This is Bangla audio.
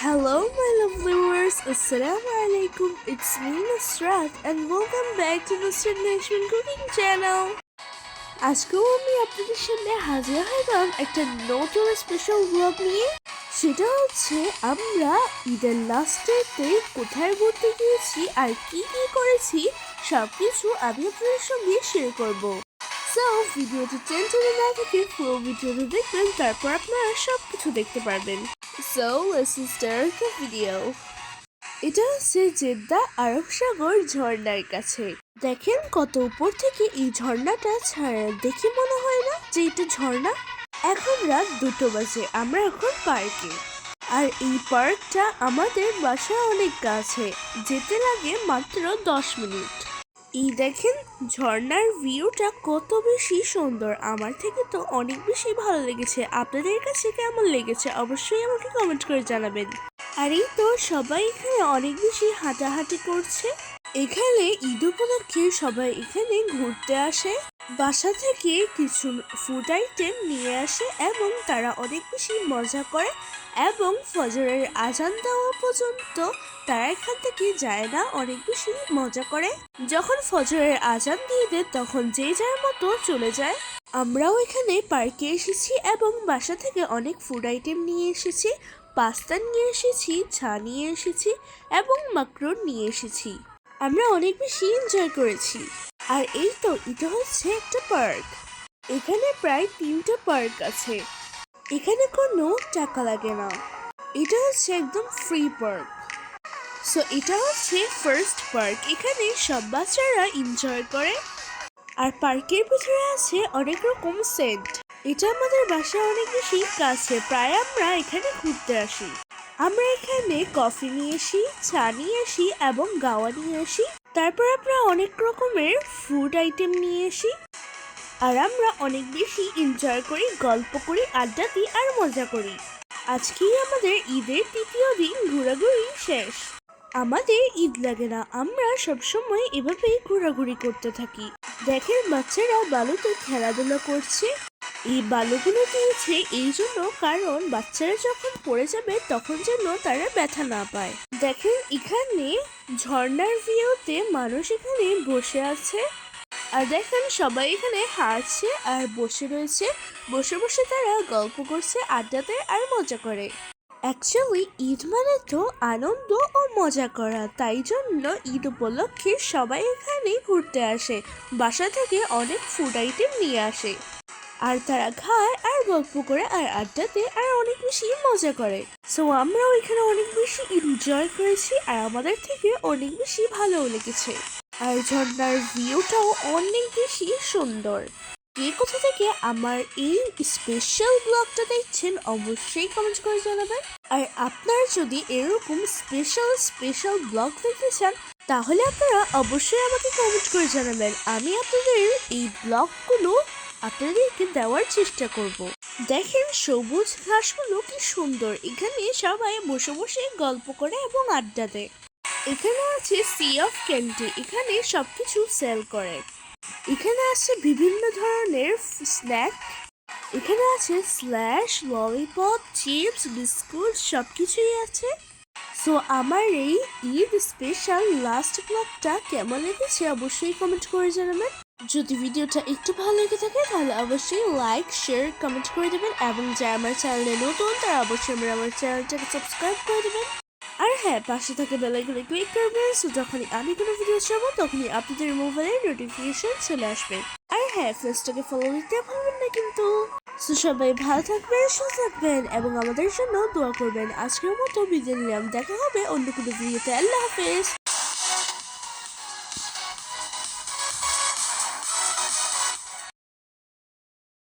Hello, my lovely viewers. Assalamu alaikum. It's me, Nusrat, and welcome back to Nusrat Nation Cooking Channel. আজকেও আমি আপনাদের সামনে হাজির হলাম একটা নতুন স্পেশাল ব্লগ নিয়ে। সেটা হচ্ছে আমরা ঈদের লাস্টেতে কোথায় ঘুরতে গিয়েছি আর কি কি করেছি সবকিছু আমি আপনাদের সঙ্গে শেয়ার করব। সো ভিডিওটি টেনে না থেকে পুরো ভিডিওটি দেখবেন, তারপর আপনারা সবকিছু দেখতে পারবেন। So let's start the video. এটা হচ্ছে জেদ্দা আরব সাগর ঝর্ণার কাছে। দেখেন কত উপর থেকে এই ঝর্ণাটা ছাড়া দেখে মনে হয় না যে এটা ঝর্ণা। এখন রাত 2টো বাজে, আমরা এখন পার্কে। আর এই পার্কটা আমাদের বাসায় অনেক কাছে, যেতে লাগে মাত্র 10 মিনিট। এই দেখেন ঝর্ণার ভিউটা কত বেশি সুন্দর, আমার থেকে তো অনেক বেশি ভালো লেগেছে। আপনাদের কাছে কেমন লেগেছে অবশ্যই আমাকে কমেন্ট করে জানাবেন। আর এই তো সবাই এখানে অনেক বেশি হাঁটাহাঁটি করছে। এখানে ঈদ উপলক্ষে সবাই এখানে ঘুরতে আসে, বাসা থেকে কিছু ফুড আইটেম নিয়ে আসে এবং তারা অনেক বেশি মজা করে এবং ফজরের আজান দেওয়া পর্যন্ত তারা এখান থেকে যায় না, অনেক বেশি মজা করে। যখন ফজরের আজান দিয়ে দেয় তখন যে যার মতো চলে যায়। আমরাও এখানে পার্কে এসেছি এবং বাসা থেকে অনেক ফুড আইটেম নিয়ে এসেছি। পাস্তা নিয়ে এসেছি, চা নিয়ে এসেছি এবং মাকরুন নিয়ে এসেছি। আমরা অনেক বেশি এনজয় করেছি। আর এই তো এটা হচ্ছে একটা পার্ক। এখানে প্রায় 3টে পার্ক আছে। এখানে কোনো টাকা লাগে না, এটা হচ্ছে একদম ফ্রি পার্ক। সো এটা হচ্ছে ফার্স্ট পার্ক, এখানে সব বাচ্চারা এনজয় করে। আর পার্কের ভিতরে আছে অনেক রকম সেন্ট। এটা আমাদের বাসায় অনেক বেশি কাছে, প্রায় আমরা এখানে ঘুরতে আসি। আমরা এখানে কফি নিয়ে আসি, চা নিয়ে আসি এবং গাওয়া নিয়ে আসি। তারপর আমরা অনেক রকমের ফুড আইটেম নিয়ে আসি। আর আমরা অনেক বেশি এনজয় করি, গল্প করি, আড্ডা দিই আর মজা করি। আজকেই আমাদের ঈদের 3য় দিন, ঘোরাঘুরি শেষ। আমাদের ঈদ লাগে না, আমরা সবসময় এভাবেই ঘোরাঘুরি করতে থাকি। দেখেন বাচ্চারা বালুতে খেলাধুলা করছে। এই বালুগুলো দিয়েছে এই জন্য কারণ বাচ্চারা যখন পড়ে যাবে তখন যেন তারা ব্যথা না পায়। দেখেন এখানে ঝর্ণার ভিউতে মানুষ এখানে বসে আছে। আর দেখেন সবাই এখানে হাঁটছে আর বসে রয়েছে, বসে বসে তারা গল্প করছে, আড্ডা দেয় আর মজা করে। অ্যাকচুয়ালি ঈদ মানে তো আনন্দ ও মজা করা, তাই জন্য ঈদ উপলক্ষে সবাই এখানে ঘুরতে আসে। বাসা থেকে অনেক ফুড আইটেম নিয়ে আসে আর তারা খায় আর গল্প করে আর আড্ডা দেয় আর অনেক বেশি মজা করে। সো আমরাও এখানে অনেক বেশি এনজয় করেছি আর আমাদের থেকে অনেক বেশি ভালোও লেগেছে। আর ঝর্ণার ভিউটাও অনেক বেশি সুন্দর। কে কোথা থেকে আমার এই স্পেশাল ব্লগটা দেখছেন অবশ্যই কমেন্ট করে জানাবেন। আর আপনারা যদি এরকম স্পেশাল ব্লগ দেখতে চান তাহলে আপনারা অবশ্যই আমাকে কমেন্ট করে জানাবেন। আমি আপনাদের এই ব্লগগুলো আপনাদেরকে দেওয়ার চেষ্টা করব। দেখেন সবুজ ঘাসগুলো কি সুন্দর, এখানে সবাই বসে বসে গল্প করে এবং আড্ডা দেয়। এখানে আছে সি অফ ক্যান্ডি, এখানে সবকিছু সেল করে। এখানে আছে বিভিন্ন ধরনের স্ন্যাক, এখানে আছে স্ল্যাশ, ললিপপ, চিপস, বিস্কুট সবকিছুই আছে। সো আমার এই ঈদ স্পেশাল লাস্ট ব্লগটা কেমন লেগেছে অবশ্যই কমেন্ট করে জানাবেন। যদি ভিডিওটা একটু ভালো লেগে থাকে তাহলে অবশ্যই লাইক, শেয়ার, কমেন্ট করে দেবেন এবং যারা আমার চ্যানেলে নতুন তারা অবশ্যই আমার চ্যানেলটাকে সাবস্ক্রাইব করে দেবেন। আর হ্যাঁ, পাশে থাকে বেল আইকনে ক্লিক করবেন, সো যখনই আমি কোনো ভিডিও ছাড়বো তখনই আপনাদের মোবাইলে নোটিফিকেশন চলে আসবে। আর হ্যাঁ, ফেসটাকে ফলো দিতে ভুলবেন না কিন্তু। সো সবাই ভালো থাকবেন, সুস্থ থাকবেন এবং আমাদের জন্য দোয়া করবেন। আজকের মতো বিদায় নিলাম, দেখা হবে অন্য কোনো ভিডিওতে। আল্লাহ হাফেজ।